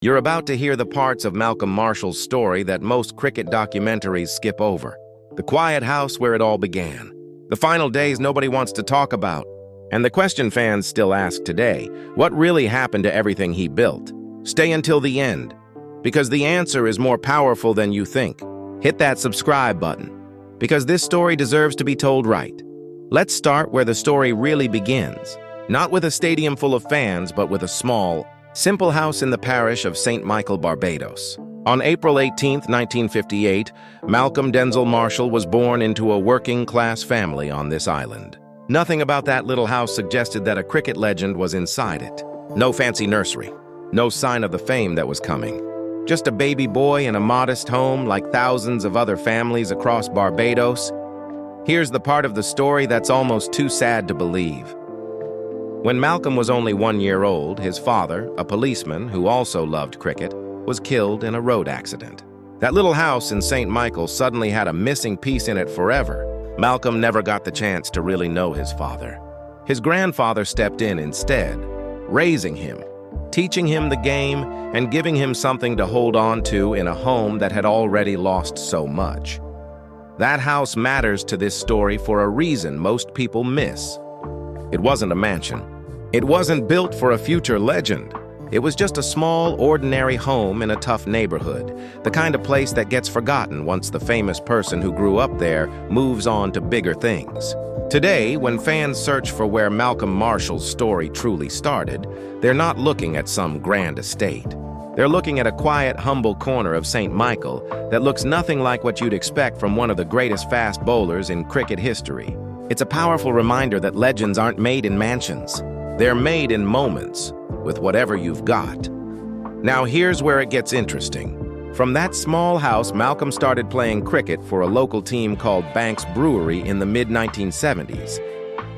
You're about to hear the parts of Malcolm Marshall's story that most cricket documentaries skip over. The quiet house where it all began. The final days nobody wants to talk about. And the question fans still ask today, what really happened to everything he built? Stay until the end, because the answer is more powerful than you think. Hit that subscribe button, because this story deserves to be told right. Let's start where the story really begins. Not with a stadium full of fans, but with a small, simple house in the parish of St. Michael, Barbados. On April 18, 1958, Malcolm Denzel Marshall was born into a working-class family on this island. Nothing about that little house suggested that a cricket legend was inside it. No fancy nursery, no sign of the fame that was coming. Just a baby boy in a modest home like thousands of other families across Barbados. Here's the part of the story that's almost too sad to believe. When Malcolm was only 1 year old, his father, a policeman who also loved cricket, was killed in a road accident. That little house in St. Michael suddenly had a missing piece in it forever. Malcolm never got the chance to really know his father. His grandfather stepped in instead, raising him, teaching him the game, and giving him something to hold on to in a home that had already lost so much. That house matters to this story for a reason most people miss. It wasn't a mansion. It wasn't built for a future legend. It was just a small, ordinary home in a tough neighborhood, the kind of place that gets forgotten once the famous person who grew up there moves on to bigger things. Today, when fans search for where Malcolm Marshall's story truly started, they're not looking at some grand estate. They're looking at a quiet, humble corner of St. Michael that looks nothing like what you'd expect from one of the greatest fast bowlers in cricket history. It's a powerful reminder that legends aren't made in mansions. They're made in moments, with whatever you've got. Now here's where it gets interesting. From that small house, Malcolm started playing cricket for a local team called Banks Brewery in the mid-1970s.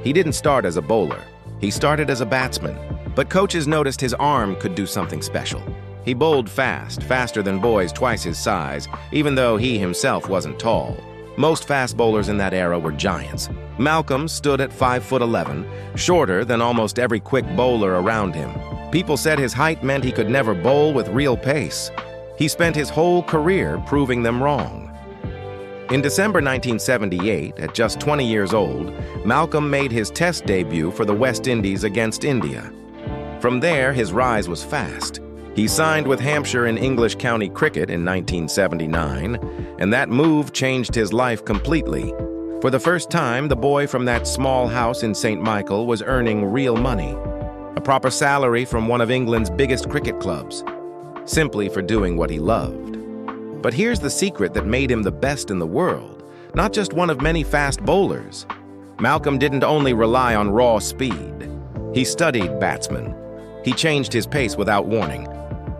He didn't start as a bowler. He started as a batsman. But coaches noticed his arm could do something special. He bowled fast, faster than boys twice his size, even though he himself wasn't tall. Most fast bowlers in that era were giants. Malcolm stood at 5'11", shorter than almost every quick bowler around him. People said his height meant he could never bowl with real pace. He spent his whole career proving them wrong. In December 1978, at just 20 years old, Malcolm made his Test debut for the West Indies against India. From there, his rise was fast. He signed with Hampshire in English county cricket in 1979, and that move changed his life completely. For the first time, the boy from that small house in St. Michael was earning real money, a proper salary from one of England's biggest cricket clubs, simply for doing what he loved. But here's the secret that made him the best in the world, not just one of many fast bowlers. Malcolm didn't only rely on raw speed. He studied batsmen. He changed his pace without warning.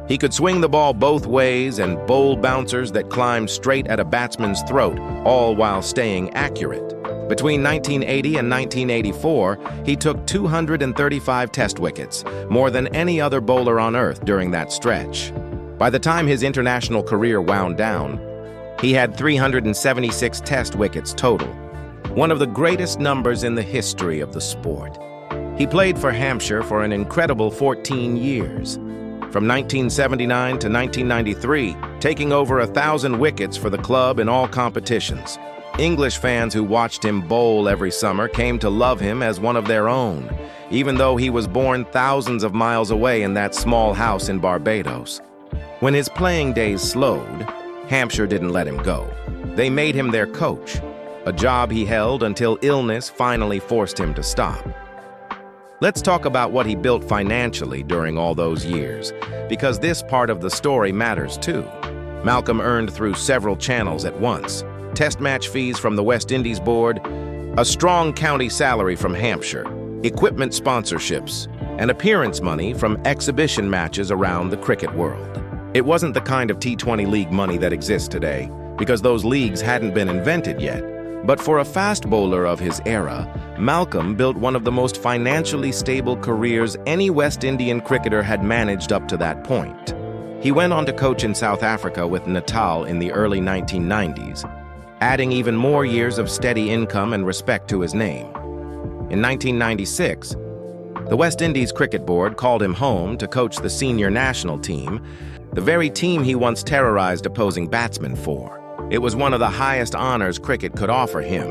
He could swing the ball both ways and bowl bouncers that climbed straight at a batsman's throat, all while staying accurate. Between 1980 and 1984, he took 235 Test wickets, more than any other bowler on earth during that stretch. By the time his international career wound down, he had 376 Test wickets total, one of the greatest numbers in the history of the sport. He played for Hampshire for an incredible 14 years. From 1979 to 1993, taking over 1,000 wickets for the club in all competitions. English fans who watched him bowl every summer came to love him as one of their own, even though he was born thousands of miles away in that small house in Barbados. When his playing days slowed, Hampshire didn't let him go. They made him their coach, a job he held until illness finally forced him to stop. Let's talk about what he built financially during all those years, because this part of the story matters too. Malcolm earned through several channels at once: Test match fees from the West Indies Board, a strong county salary from Hampshire, equipment sponsorships, and appearance money from exhibition matches around the cricket world. It wasn't the kind of T20 league money that exists today, because those leagues hadn't been invented yet. But for a fast bowler of his era, Malcolm built one of the most financially stable careers any West Indian cricketer had managed up to that point. He went on to coach in South Africa with Natal in the early 1990s, adding even more years of steady income and respect to his name. In 1996, The West Indies Cricket Board called him home to coach the senior national team, the very team he once terrorized opposing batsmen for. It was one of the highest honors cricket could offer him.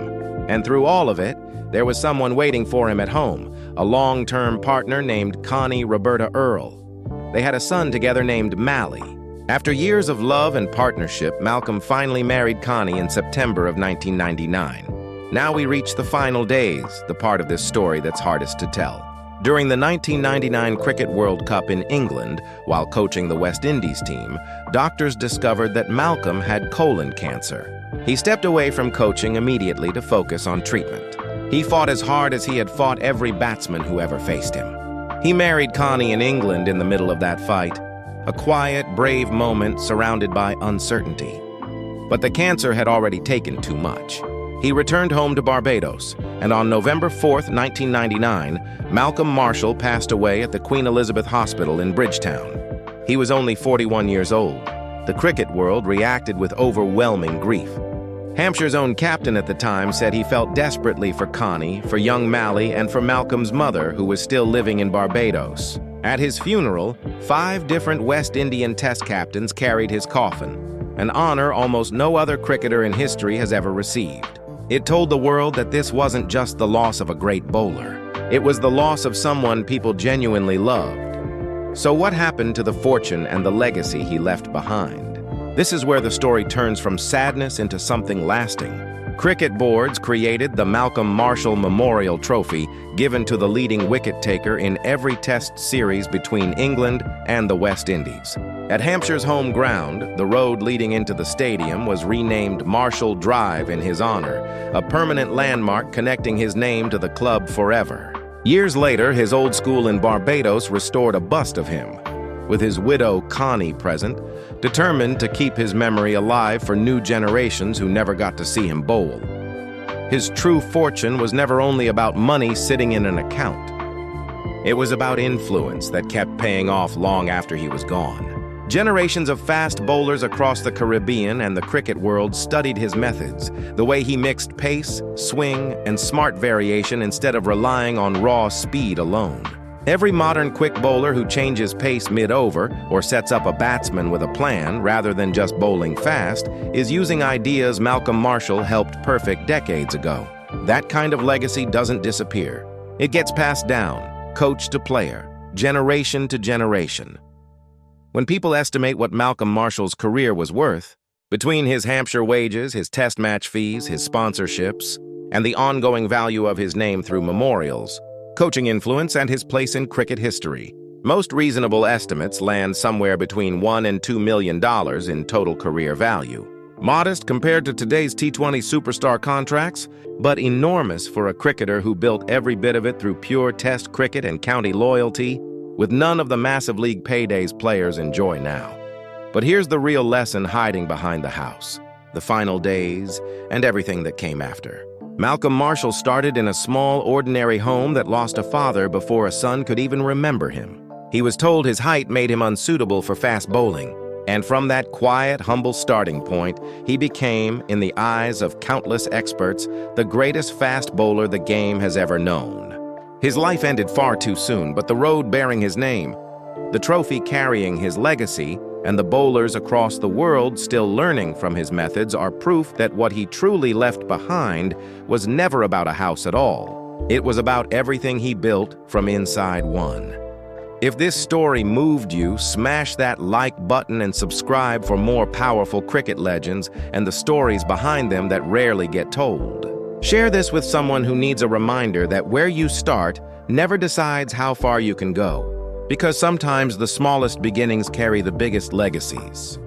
And through all of it, there was someone waiting for him at home, a long-term partner named Connie Roberta Earle. They had a son together named Mally. After years of love and partnership, Malcolm finally married Connie in September of 1999. Now we reach the final days, the part of this story that's hardest to tell. During the 1999 Cricket World Cup in England, while coaching the West Indies team, doctors discovered that Malcolm had colon cancer. He stepped away from coaching immediately to focus on treatment. He fought as hard as he had fought every batsman who ever faced him. He married Connie in England in the middle of that fight, a quiet, brave moment surrounded by uncertainty. But the cancer had already taken too much. He returned home to Barbados, and on November 4th, 1999, Malcolm Marshall passed away at the Queen Elizabeth Hospital in Bridgetown. He was only 41 years old. The cricket world reacted with overwhelming grief. Hampshire's own captain at the time said he felt desperately for Connie, for young Mally, and for Malcolm's mother, who was still living in Barbados. At his funeral, 5 different West Indian Test captains carried his coffin, an honor almost no other cricketer in history has ever received. It told the world that this wasn't just the loss of a great bowler. It was the loss of someone people genuinely loved. So what happened to the fortune and the legacy he left behind? This is where the story turns from sadness into something lasting. Cricket boards created the Malcolm Marshall Memorial Trophy, given to the leading wicket-taker in every Test series between England and the West Indies. At Hampshire's home ground, the road leading into the stadium was renamed Marshall Drive in his honor, a permanent landmark connecting his name to the club forever. Years later, his old school in Barbados restored a bust of him, with his widow Connie present, determined to keep his memory alive for new generations who never got to see him bowl. His true fortune was never only about money sitting in an account. It was about influence that kept paying off long after he was gone. Generations of fast bowlers across the Caribbean and the cricket world studied his methods, the way he mixed pace, swing, and smart variation instead of relying on raw speed alone. Every modern quick bowler who changes pace mid-over or sets up a batsman with a plan rather than just bowling fast is using ideas Malcolm Marshall helped perfect decades ago. That kind of legacy doesn't disappear. It gets passed down, coach to player, generation to generation. When people estimate what Malcolm Marshall's career was worth, between his Hampshire wages, his test match fees, his sponsorships, and the ongoing value of his name through memorials, coaching influence, and his place in cricket history, most reasonable estimates land somewhere between $1 and $2 million in total career value. Modest compared to today's T20 superstar contracts, but enormous for a cricketer who built every bit of it through pure Test cricket and county loyalty, with none of the massive league paydays players enjoy now. But here's the real lesson hiding behind the house, the final days, and everything that came after. Malcolm Marshall started in a small, ordinary home that lost a father before a son could even remember him. He was told his height made him unsuitable for fast bowling, and from that quiet, humble starting point, he became, in the eyes of countless experts, the greatest fast bowler the game has ever known. His life ended far too soon, but the road bearing his name, the trophy carrying his legacy, and the bowlers across the world still learning from his methods are proof that what he truly left behind was never about a house at all. It was about everything he built from inside one. If this story moved you, smash that like button and subscribe for more powerful cricket legends and the stories behind them that rarely get told. Share this with someone who needs a reminder that where you start never decides how far you can go, because sometimes the smallest beginnings carry the biggest legacies.